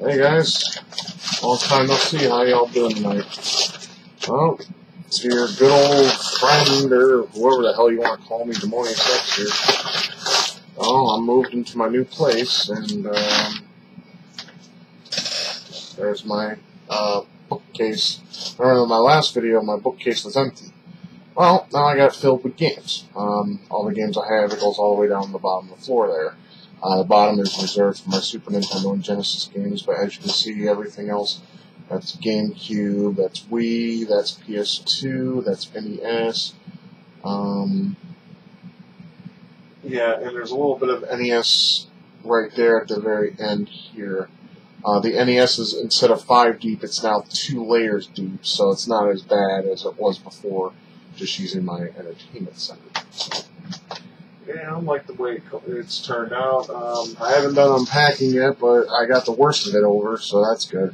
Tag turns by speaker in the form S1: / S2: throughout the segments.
S1: Hey guys, long time no see. How y'all doing tonight? Well, it's your good old friend, or whoever the hell you want to call me, DemoniusX here. Oh, I moved into my new place, and there's my bookcase. Remember, in my last video, my bookcase was empty. Well, now I got it filled with games. All the games I have, it goes all the way down to the bottom of the floor there. The bottom is reserved for my Super Nintendo and Genesis games, but as you can see, everything else, that's GameCube, that's Wii, that's PS2, that's NES. Yeah, and there's a little bit of NES right there at the very end here. The NES is, instead of 5 deep, it's now 2 layers deep, so it's not as bad as it was before, just using my entertainment center. So, yeah, I like the way it's turned out. I haven't done unpacking yet, but I got the worst of it over, so that's good.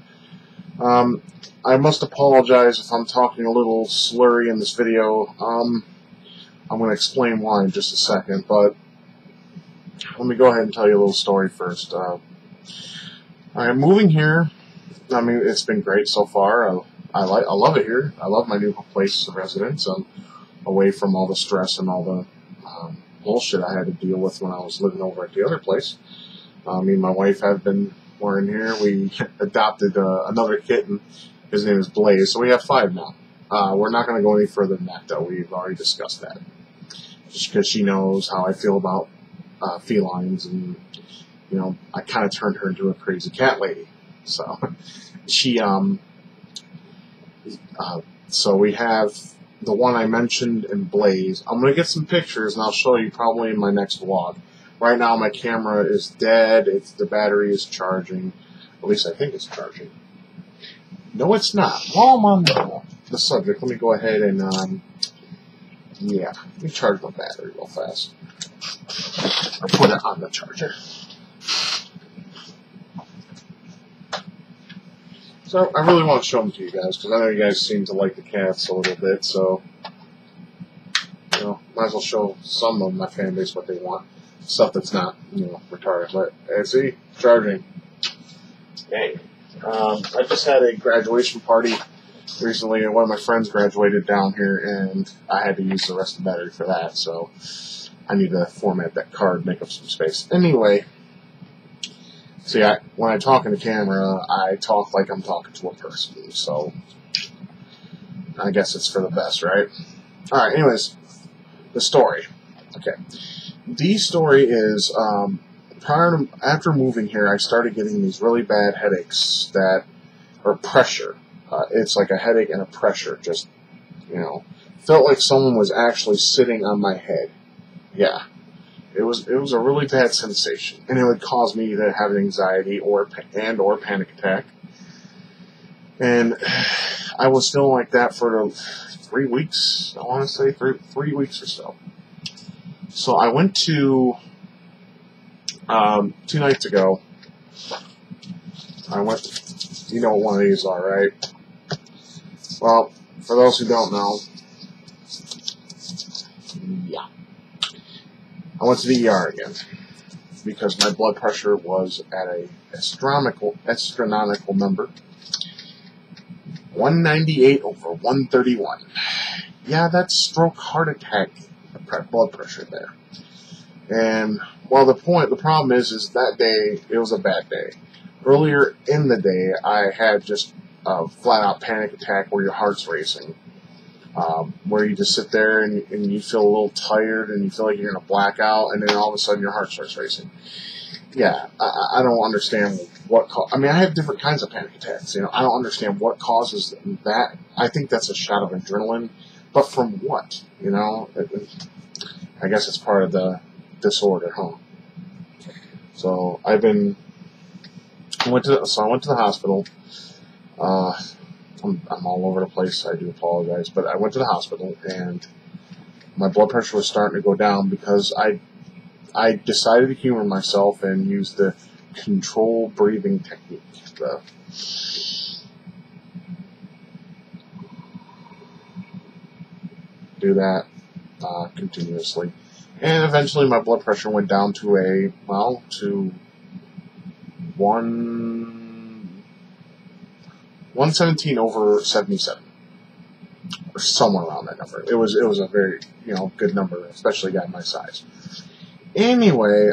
S1: I must apologize if I'm talking a little slurry in this video. I'm going to explain why in just a second, but let me go ahead and tell you a little story first. I'm moving here. I mean, it's been great so far. I love it here. I love my new place of residence. I'm away from all the stress and all the bullshit I had to deal with when I was living over at the other place. Me and my wife have been in here. We adopted another kitten. His name is Blaze, so we have 5 now. We're not going to go any further than that, though. We've already discussed that. Just because she knows how I feel about felines, and, you know, I kind of turned her into a crazy cat lady. So, she, so we have the one I mentioned in Blaze. I'm going to get some pictures, and I'll show you probably in my next vlog. Right now, my camera is dead. The battery is charging. At least I think it's charging. No, it's not. While I'm on the subject, let me go ahead and, yeah, let me charge my battery real fast. Or put it on the charger. So, I really want to show them to you guys, because I know you guys seem to like the cats a little bit, so, you know, might as well show some of my fan base what they want. Stuff that's not, you know, retarded. But, see, charging. Dang. I just had a graduation party recently, and one of my friends graduated down here, and I had to use the rest of the battery for that, so I need to format that card, make up some space. Anyway, see, when I talk in the camera, I talk like I'm talking to a person, so I guess it's for the best, right? Alright, anyways, the story. Okay. The story is, after moving here, I started getting these really bad headaches or pressure. It's like a headache and a pressure, just, you know, felt like someone was actually sitting on my head. Yeah. It was a really bad sensation, and it would cause me to have anxiety or panic attack. And I was feeling like that for 3 weeks, I want to say, 3 weeks or so. So I went to, 2 nights ago, I went, you know what one of these are, right? Well, for those who don't know, yeah. I went to the ER again, because my blood pressure was at a astronomical number. 198 over 131. Yeah, that's stroke, heart attack, blood pressure there. And, well, the problem is that day, it was a bad day. Earlier in the day, I had just a flat-out panic attack where your heart's racing. Where you just sit there and you feel a little tired and you feel like you're going to black out, and then all of a sudden your heart starts racing. Yeah, I don't understand what I mean, I have different kinds of panic attacks. You know, I don't understand what causes that. I think that's a shot of adrenaline, but from what? You know, I guess it's part of the disorder, huh? So I went to the hospital. I'm all over the place. I do apologize, but I went to the hospital, and my blood pressure was starting to go down because I decided to humor myself and use the control breathing technique. Do that continuously, and eventually my blood pressure went down to 1 117 over 77, or somewhere around that number. It was a very, you know, good number, especially a guy my size. Anyway,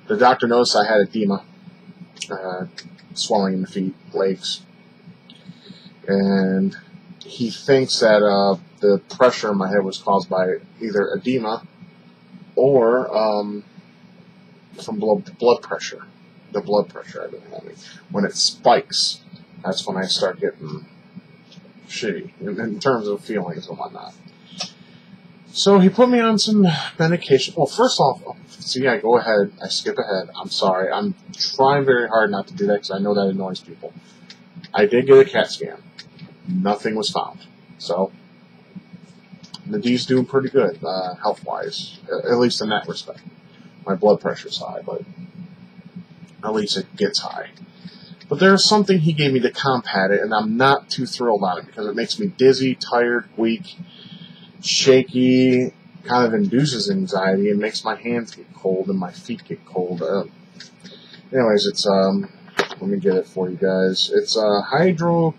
S1: the doctor noticed I had edema, swelling in the feet, legs, and he thinks that the pressure in my head was caused by either edema or from blood pressure. The blood pressure I've been having. When it spikes, that's when I start getting shitty in terms of feelings and whatnot. So he put me on some medication. Well, first off, see, I go ahead, I skip ahead. I'm sorry. I'm trying very hard not to do that because I know that annoys people. I did get a CAT scan. Nothing was found. So, the D's doing pretty good, health-wise, at least in that respect. My blood pressure's high, but at least it gets high. But there's something he gave me to combat it, and I'm not too thrilled on it because it makes me dizzy, tired, weak, shaky, kind of induces anxiety, and makes my hands get cold and my feet get cold. Anyways, it's, let me get it for you guys. It's hydrochloride,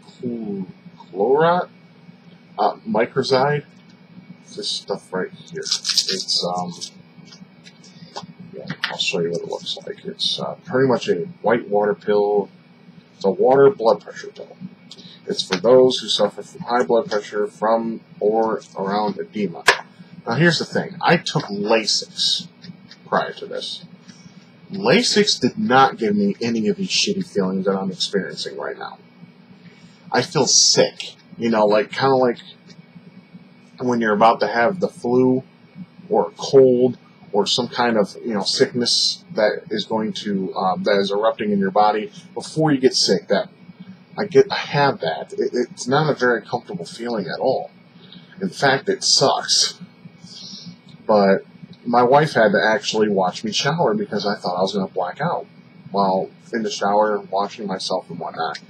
S1: microzide. It's this stuff right here. It's, yeah, I'll show you what it looks like. It's pretty much a white water pill. It's a water blood pressure pill. It's for those who suffer from high blood pressure from or around edema. Now here's the thing. I took Lasix prior to this. Lasix did not give me any of these shitty feelings that I'm experiencing right now. I feel sick. You know, like kind of like when you're about to have the flu or a cold or some kind of, you know, sickness that is going to that is erupting in your body before you get sick. That I have that. It's not a very comfortable feeling at all. In fact, it sucks. But my wife had to actually watch me shower because I thought I was going to black out while in the shower washing myself and whatnot.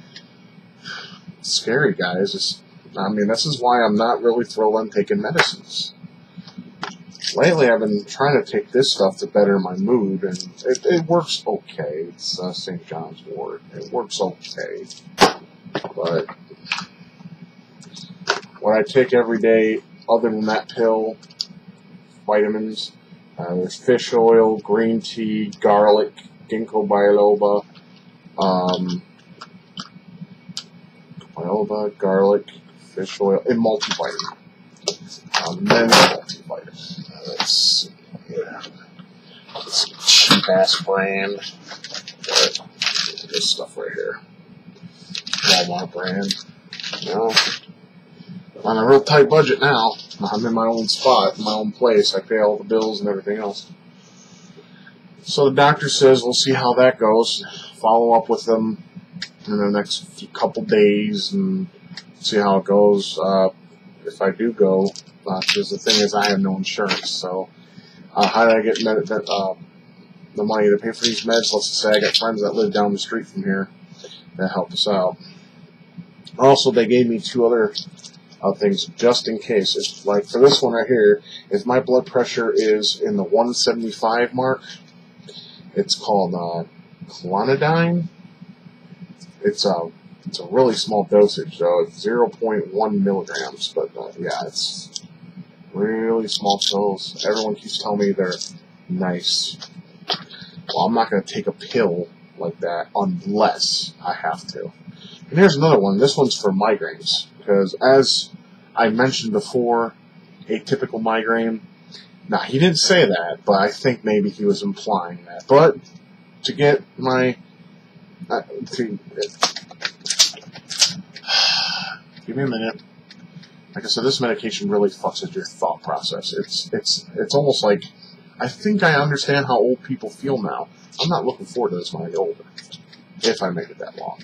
S1: It's scary, guys. I mean, this is why I'm not really thrilled on taking medicines. Lately, I've been trying to take this stuff to better my mood, and it works okay. It's St. John's wort. It works okay. But what I take every day, other than that pill, vitamins, there's fish oil, green tea, garlic, ginkgo biloba, garlic, fish oil, and multivitamin. Then multivitamin. Let's see here. It's a cheap-ass brand. This stuff right here. Walmart brand. You know, I'm on a real tight budget now. I'm in my own spot, my own place. I pay all the bills and everything else. So the doctor says we'll see how that goes. Follow up with them in the next couple days and see how it goes. If I do go, because the thing is I have no insurance. So how do I get the money to pay for these meds? Let's say I got friends that live down the street from here that help us out. Also, they gave me 2 other things just in case. If, like for this one right here, if my blood pressure is in the 175 mark, it's called clonidine. It's a really small dosage, though. It's 0.1 milligrams, but yeah, it's really small pills. Everyone keeps telling me they're nice. Well, I'm not going to take a pill like that unless I have to. And here's another one. This one's for migraines, because as I mentioned before, atypical migraine. Now, he didn't say that, but I think maybe he was implying that. But to get my... give me a minute. Like I said, this medication really fucks with your thought process. It's almost like, I think I understand how old people feel now. I'm not looking forward to this when I get older, if I make it that long.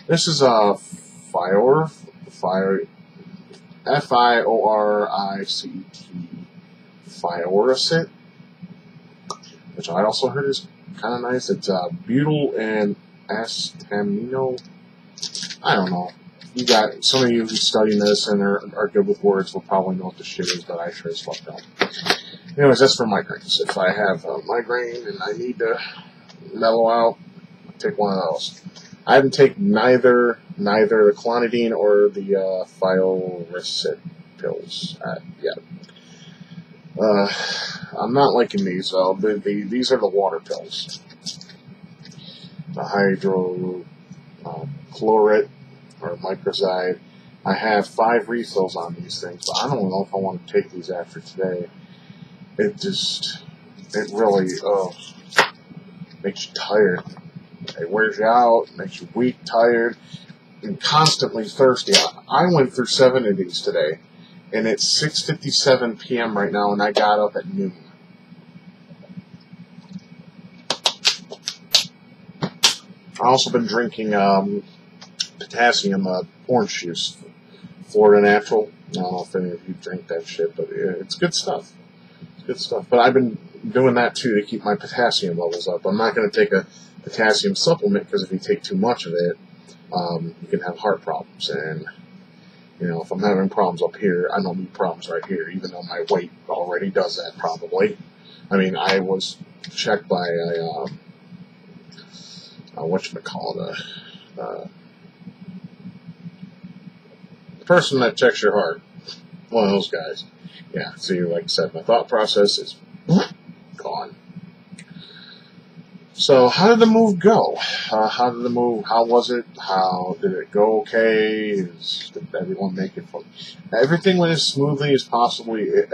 S1: This is F-I-O-R-I-C-T, Fioricet, which I also heard is kind of nice. It's butyl and astamino. I don't know. You got some of you who study medicine or are good with words will probably know what this shit is, but I sure as fuck don't. Anyways, that's for migraines. If I have a migraine and I need to mellow out, I take one of those. I haven't taken neither the clonidine or the Fioricet pills yet. I'm not liking these. These are the water pills. The hydrochloride or microzide. I have 5 refills on these things, but I don't know if I want to take these after today. It really makes you tired. It wears you out, makes you weak, tired, and constantly thirsty. I went through 7 of these today, and it's 6:57 p.m. right now, and I got up at noon. I've also been drinking potassium orange juice, Florida Natural. I don't know if any of you drink that shit, but it's good stuff. It's good stuff. But I've been doing that too to keep my potassium levels up. I'm not going to take a potassium supplement because if you take too much of it, you can have heart problems. And if I'm having problems up here, I don't need problems right here, even though my weight already does that probably. I mean, I was checked by a whatchamacallit, the person that checks your heart. One of those guys. Yeah, see, like I said, my thought process is gone. So, how did the move go? How was it? How did it go okay? Did everyone make it fun? Everything went as smoothly as possibly it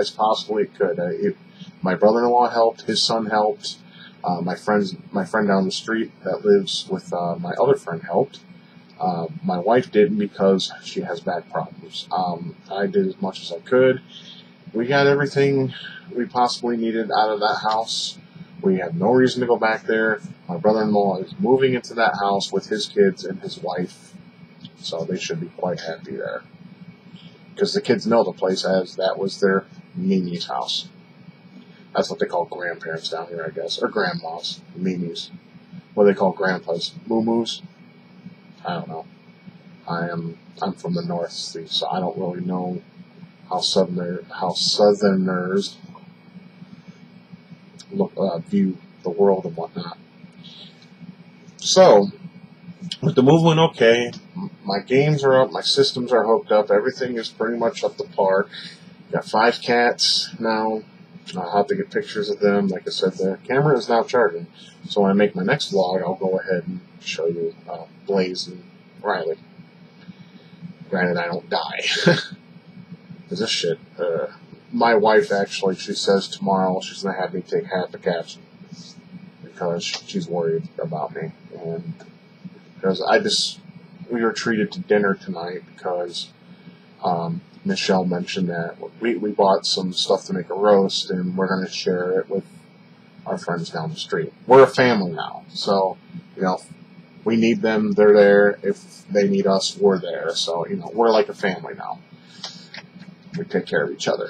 S1: could. My brother-in-law helped, his son helped, my friend down the street that lives with my other friend helped. My wife didn't because she has back problems. I did as much as I could. We got everything we possibly needed out of that house. We have no reason to go back there. My brother-in-law is moving into that house with his kids and his wife, so they should be quite happy there. Because the kids know the place as that was their Mimi's house. That's what they call grandparents down here, I guess. Or grandmas. Mimi's. What do they call grandpas? Moo-moos? I don't know. I'm from the North, so I don't really know how Southerners view the world and whatnot. So, with the move went okay. My games are up, my systems are hooked up, everything is pretty much up to par. Got 5 cats now. I'll have to get pictures of them. Like I said, the camera is now charging. So when I make my next vlog, I'll go ahead and show you Blaze and Riley. Granted, I don't die. Because this shit, my wife actually, she says tomorrow she's going to have me take half the cats because she's worried about me. And because we were treated to dinner tonight because Michelle mentioned that we bought some stuff to make a roast and we're going to share it with our friends down the street. We're a family now, so, we need them, they're there. If they need us, we're there. So, we're like a family now. We take care of each other,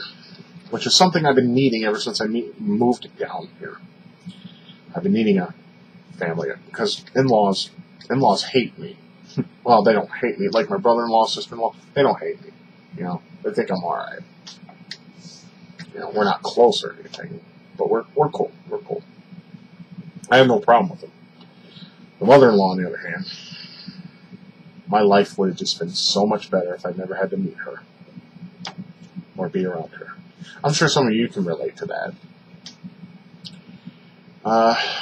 S1: which is something I've been needing ever since I moved down here. I've been needing a family because in-laws hate me. Well, they don't hate me. Like my brother-in-law, sister-in-law, they don't hate me. They think I'm alright. We're not close or anything, but we're cool. We're cool. I have no problem with them. The mother-in-law, on the other hand, my life would have just been so much better if I never had to meet her or be around her. I'm sure some of you can relate to that.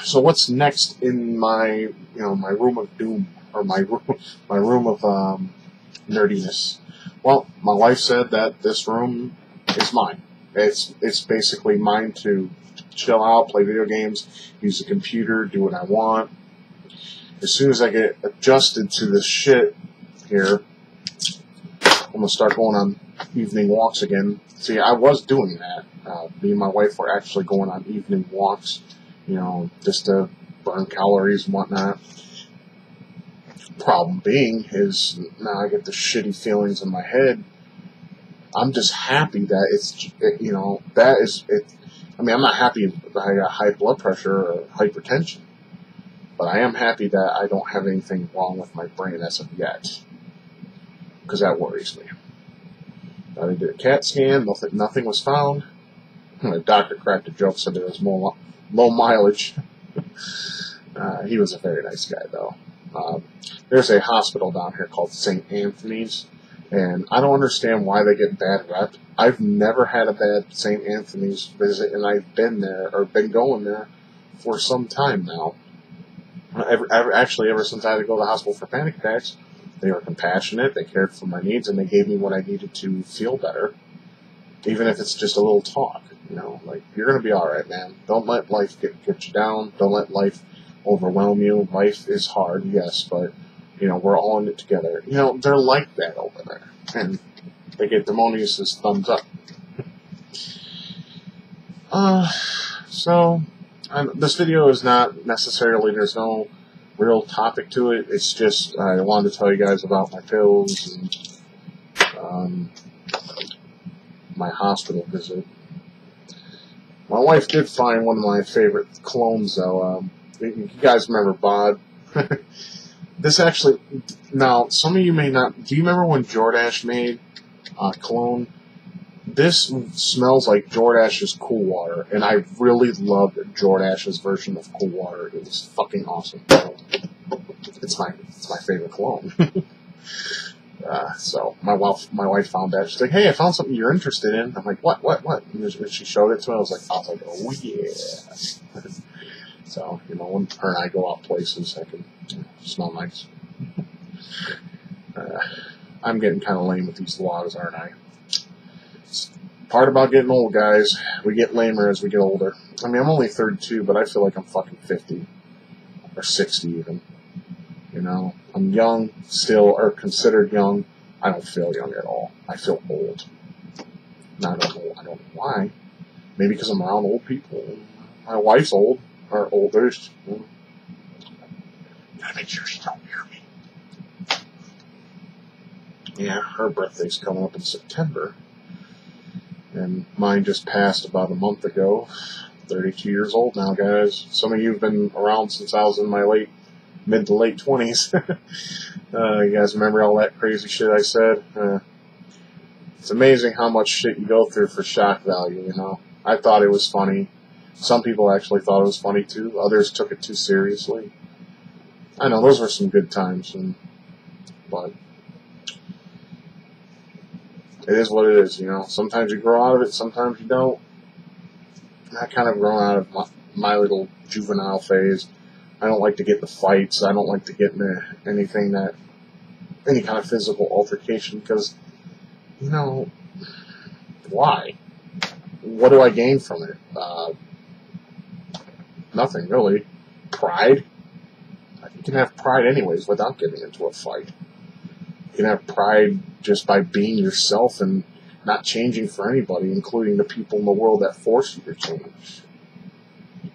S1: So what's next in my, my room of doom, or my room of nerdiness? Well, my wife said that this room is mine. It's basically mine to chill out, play video games, use the computer, do what I want. As soon as I get adjusted to this shit here, I'm going to start going on evening walks again. See, I was doing that. Me and my wife were actually going on evening walks, just to burn calories and whatnot. Problem being is now I get the shitty feelings in my head. I'm just happy that that is it. I mean, I'm not happy that I got high blood pressure or hypertension, but I am happy that I don't have anything wrong with my brain as of yet, because that worries me. I did a CAT scan, nothing was found. The doctor cracked a joke, said there was low mileage. He was a very nice guy, though. There's a hospital down here called St. Anthony's, and I don't understand why they get bad rep. I've never had a bad St. Anthony's visit, and I've been there, or been going there, for some time now. Actually, ever since I had to go to the hospital for panic attacks, they were compassionate, they cared for my needs, and they gave me what I needed to feel better, even if it's just a little talk. You know, like, you're going to be alright, man. Don't let life get you down. Don't let life overwhelm you. Life is hard, yes, but, you know, we're all in it together. You know, they're like that over there. And they get DemoniusX's thumbs up. So, this video is not necessarily, there's no real topic to it. It's just, I wanted to tell you guys about my pills and my hospital visit. My wife did find one of my favorite clones, though. You guys remember Bod? This actually, now, some of you may not, do you remember when Jordache made cologne? This smells like Jordash's Cool Water, and I really loved Jordash's version of Cool Water. It was fucking awesome. It's my favorite cologne. So my wife found that. She's like, "Hey, I found something you're interested in." I'm like, "What? And when she showed it to me, I was like, "Oh yeah." So, you know, when her and I go out places, I can smell nice. I'm getting kind of lame with these vlogs, aren't I? Part about getting old, guys. We get lamer as we get older. I mean, I'm only 32, but I feel like I'm fucking 50. Or 60 even. You know? I'm young still, or considered young. I don't feel young at all. I feel old. I don't know why. Maybe because I'm around old people. My wife's old. Or older. Gotta make sure she don't hear me. Yeah, her birthday's coming up in September. And mine just passed about a month ago. 32 years old now, guys. Some of you have been around since I was in my mid to late 20s. You guys remember all that crazy shit I said? It's amazing how much shit you go through for shock value, you know? I thought it was funny. Some people actually thought it was funny, too. Others took it too seriously. I know, those were some good times, but it is what it is, you know. Sometimes you grow out of it, sometimes you don't. I kind of grown out of my little juvenile phase. I don't like to get into fights. I don't like to get into any kind of physical altercation, because, you know, why? What do I gain from it? Nothing, really. Pride? You can have pride anyways without getting into a fight. You can have pride just by being yourself and not changing for anybody, including the people in the world that force you to change.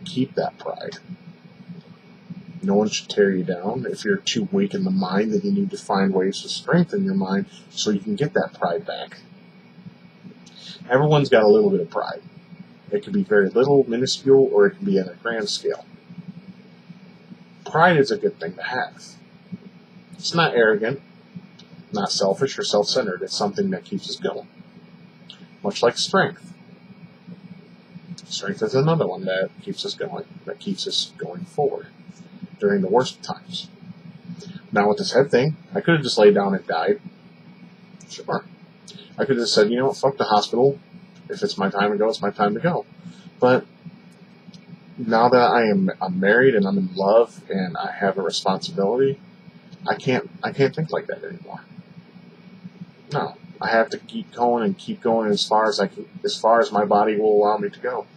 S1: Keep that pride. No one should tear you down. If you're too weak in the mind, then you need to find ways to strengthen your mind so you can get that pride back. Everyone's got a little bit of pride. It can be very little, minuscule, or it can be at a grand scale. Pride is a good thing to have. It's not arrogant, not selfish or self-centered. It's something that keeps us going. Much like strength. Strength is another one that keeps us going forward during the worst times. Now with this head thing, I could have just laid down and died. Sure. I could have just said, you know what, fuck the hospital. If it's my time to go, it's my time to go. But now that I'm married and I'm in love and I have a responsibility, I can't think like that anymore. No, I have to keep going as far as my body will allow me to go.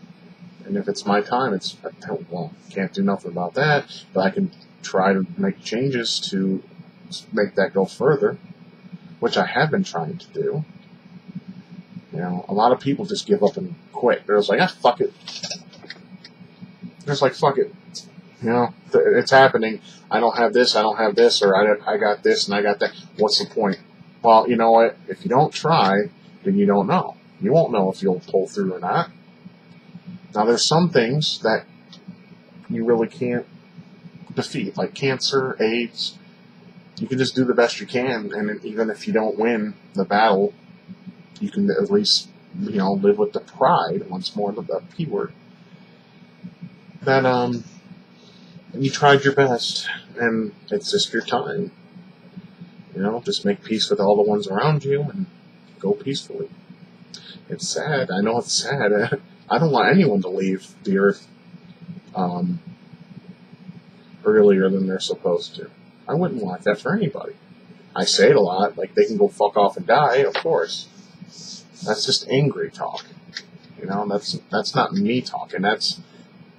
S1: And if it's my time, can't do nothing about that, but I can try to make changes to make that go further, which I have been trying to do. You know, a lot of people just give up and quit. They're just like, fuck it. They're just like, fuck it. You know, it's happening. I don't have this, or I got this and I got that. What's the point? Well, you know what? If you don't try, then you don't know. You won't know if you'll pull through or not. Now, there's some things that you really can't defeat, like cancer, AIDS. You can just do the best you can, and even if you don't win the battle, you can at least, you know, live with the pride, once more, the P word, that, And you tried your best, and it's just your time. You know, just make peace with all the ones around you and go peacefully. It's sad. I know it's sad. I don't want anyone to leave the earth earlier than they're supposed to. I wouldn't want that for anybody. I say it a lot, like they can go fuck off and die, of course. That's just angry talk. You know, that's not me talking. That's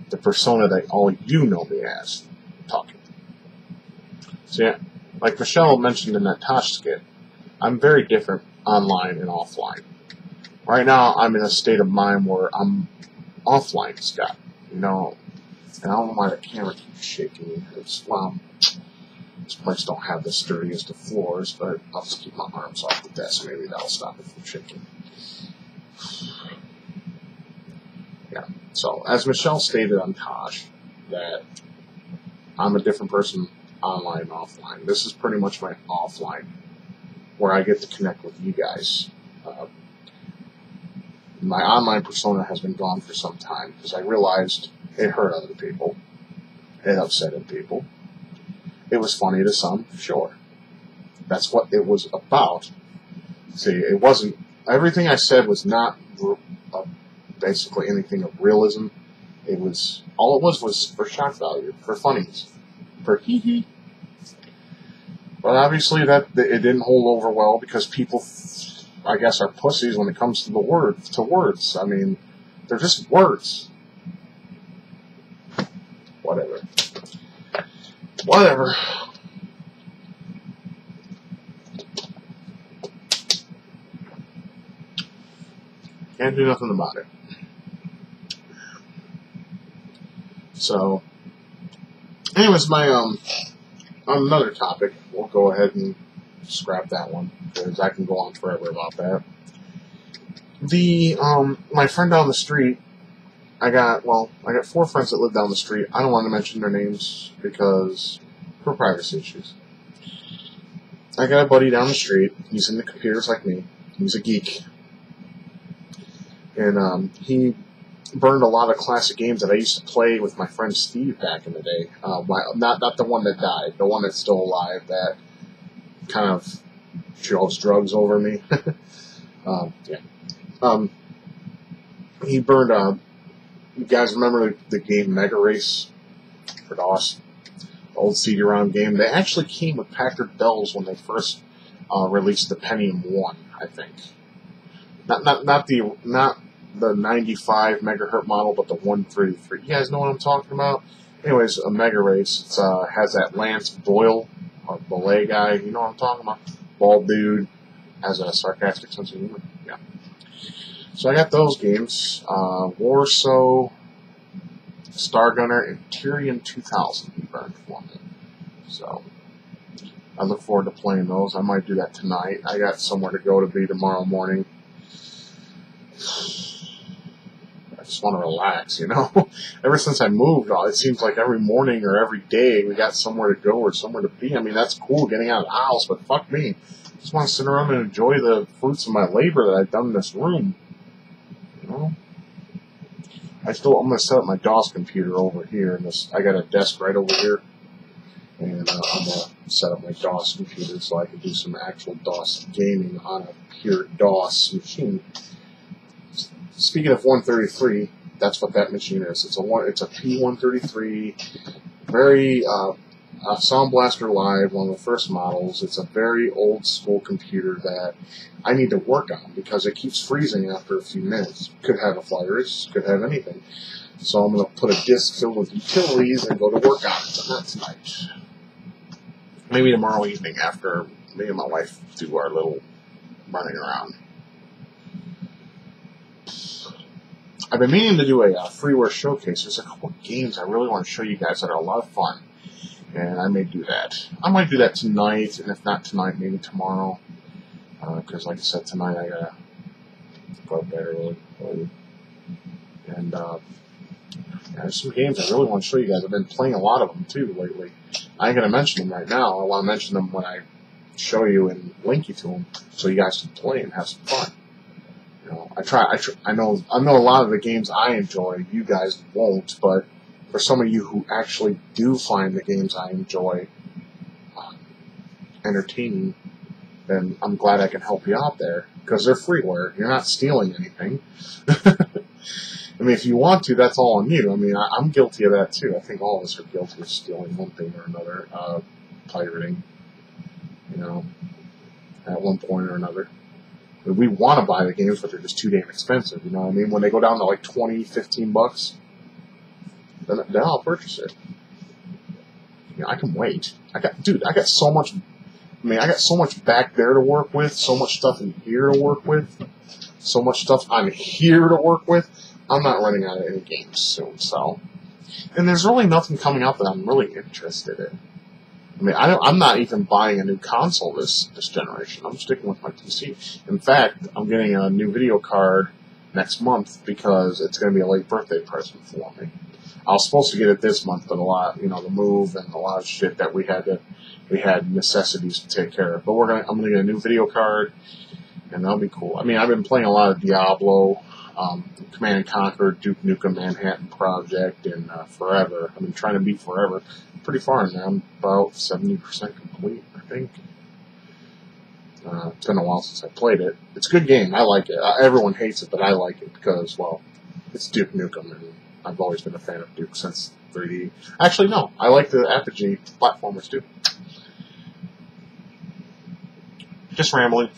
S1: the persona that all you know me as talking. So yeah, like Michelle mentioned in that Tosh skit, I'm very different online and offline. Right now, I'm in a state of mind where I'm offline, Scott. You know, and I don't know why the camera keeps shaking me. It's, well, this place don't have the sturdiest of floors, but I'll just keep my arms off the desk. Maybe that'll stop it from shaking. Yeah. So, as Michelle stated on Tosh, that I'm a different person online and offline. This is pretty much my offline, where I get to connect with you guys. My online persona has been gone for some time because I realized it hurt other people. It upsetted people. It was funny to some, sure. That's what it was about. See, it wasn't, everything I said was not basically anything of realism. It was, all it was for shock value, for funnies, for hee-hee. But obviously that it didn't hold over well because people, I guess, are pussies when it comes to words. I mean, they're just words. Whatever. Can't do nothing about it. So, anyways, on another topic, we'll go ahead and scrap that one, because I can go on forever about that. My friend down the street, I got 4 friends that live down the street. I don't want to mention their names because for privacy issues. I got a buddy down the street. He's into computers like me. He's a geek. And he burned a lot of classic games that I used to play with my friend Steve back in the day. Not the one that died, the one that's still alive that kind of draws drugs over me. He burned, you guys remember the game Mega Race for DOS? The old CD-ROM game. They actually came with Packard Bells when they first released the Pentium 1, I think. Not the 95 megahertz model, but the 133. You guys know what I'm talking about? Anyways, a Mega Race. It has that Lance Boyle, or Belay guy. You know what I'm talking about? Bald dude. Has a sarcastic sense of humor. Yeah. So I got those games. Warsaw, Star Gunner, and Tyrion 2000 he burned for me. So I look forward to playing those. I might do that tonight. I got somewhere to go to be tomorrow morning. I just want to relax, you know. Ever since I moved, it seems like every morning or every day we got somewhere to go or somewhere to be. I mean, that's cool getting out of the house, but fuck me. I just want to sit around and enjoy the fruits of my labor that I've done in this room. You know? I'm going to set up my DOS computer over here. I got a desk right over here. And I'm going to set up my DOS computer so I can do some actual DOS gaming on a pure DOS machine. Speaking of 133, that's what that machine is. It's a P133, very Sound Blaster Live, one of the first models. It's a very old school computer that I need to work on because it keeps freezing after a few minutes. Could have a virus, could have anything. So I'm going to put a disk filled with utilities and go to work on it, but not tonight. Maybe tomorrow evening after me and my wife do our little running around. I've been meaning to do a freeware showcase. There's a couple of games I really want to show you guys that are a lot of fun. And I may do that. I might do that tonight, and if not tonight, maybe tomorrow. Because like I said, tonight I gotta go to bed early. And there's some games I really want to show you guys. I've been playing a lot of them too lately. I ain't gonna mention them right now. I want to mention them when I show you and link you to them, so you guys can play and have some fun. You know, I know a lot of the games I enjoy, you guys won't, but for some of you who actually do find the games I enjoy entertaining, then I'm glad I can help you out there, because they're freeware. You're not stealing anything. I mean, if you want to, that's all on you. I mean, I'm guilty of that too. I think all of us are guilty of stealing one thing or another, pirating, you know, at one point or another. But we want to buy the games, but they're just too damn expensive, you know what I mean? When they go down to like 20, 15 bucks, then I'll purchase it. You know, I can wait. I got so much, I got so much back there to work with, so much stuff in here to work with, so much stuff I'm here to work with. I'm not running out of any games soon, so. And there's really nothing coming out that I'm really interested in. I mean, I'm not even buying a new console this generation. I'm sticking with my PC. In fact, I'm getting a new video card next month because it's going to be a late birthday present for me. I was supposed to get it this month, but a lot, you know, the move and a lot of shit that we had necessities to take care of. But I'm gonna get a new video card, and that'll be cool. I mean, I've been playing a lot of Diablo, Command and Conquer, Duke Nukem Manhattan Project, and Forever. I've been trying to beat Forever. Pretty far now. I'm about 70% complete, I think. It's been a while since I played it. It's a good game. I like it. Everyone hates it, but I like it because, well, it's Duke Nukem, and I've always been a fan of Duke since 3D. Actually, no. I like the Apogee platformers, too. Just rambling.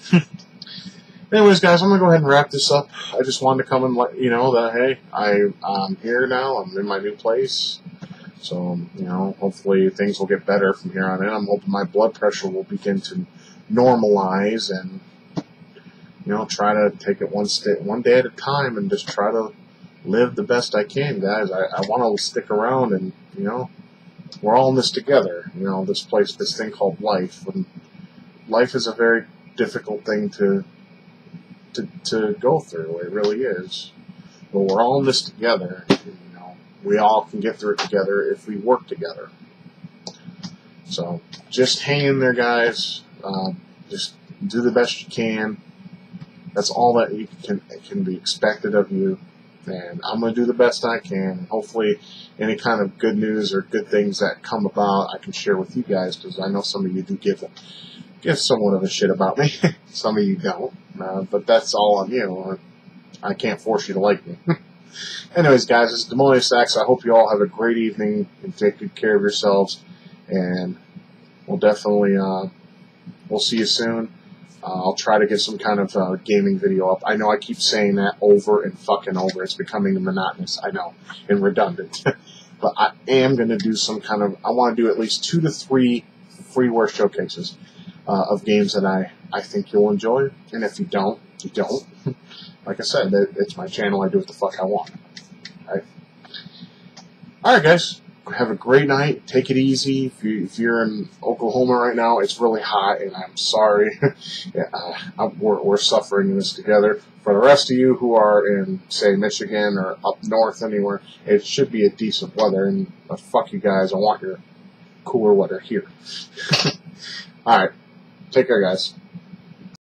S1: Anyways, guys, I'm going to go ahead and wrap this up. I just wanted to come and let you know that, hey, I'm here now. I'm in my new place. So, you know, hopefully things will get better from here on in. I'm hoping my blood pressure will begin to normalize and, you know, try to take it one day at a time and just try to live the best I can, guys. I want to stick around and, you know, we're all in this together. You know, this thing called life. And life is a very difficult thing to go through. It really is. But we're all in this together. You know, we all can get through it together if we work together. So just hang in there, guys. Just do the best you can. That's all that you can be expected of you. And I'm going to do the best I can. Hopefully any kind of good news or good things that come about I can share with you guys, because I know some of you do give somewhat of a shit about me. Some of you don't. But that's all on you. I can't force you to like me. Anyways, guys, this is DemoniusX. I hope you all have a great evening and take good care of yourselves. And we'll definitely, we'll see you soon. I'll try to get some kind of gaming video up. I know I keep saying that over and fucking over. It's becoming monotonous, I know, and redundant. But I am going to do some kind of, I want to do at least 2 to 3 freeware showcases of games that I think you'll enjoy. And if you don't, you don't. Like I said, it's my channel. I do what the fuck I want. Alright, guys. Have a great night. Take it easy. If you're in Oklahoma right now, it's really hot, and I'm sorry. We're suffering this together. For the rest of you who are in, say, Michigan or up north anywhere, it should be a decent weather. And fuck you guys. I want your cooler weather here. All right. Take care, guys.